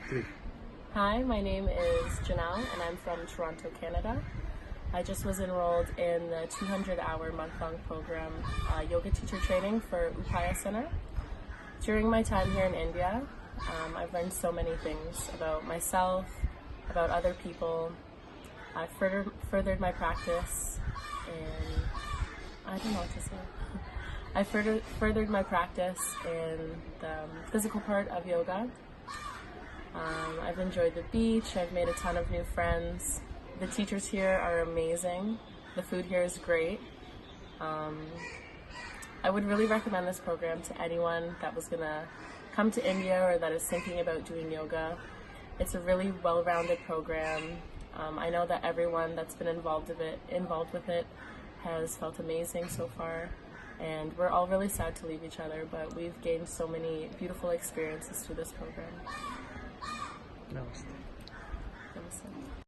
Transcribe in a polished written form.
three. Hi, my name is Janelle and I'm from Toronto, Canada. I just was enrolled in the 200-hour month-long program, yoga teacher training for Upaya Center. During my time here in India, I've learned so many things about myself, about other people. I've furthered my practice in, I don't know what to say. I furthered my practice in the physical part of yoga. I've enjoyed the beach, I've made a ton of new friends. The teachers here are amazing. The food here is great. I would really recommend this program to anyone that was gonna come to India or that is thinking about doing yoga. It's a really well-rounded program. I know that everyone that's been involved with it has felt amazing so far. And we're all really sad to leave each other, but we've gained so many beautiful experiences through this program. Namaste. Namaste.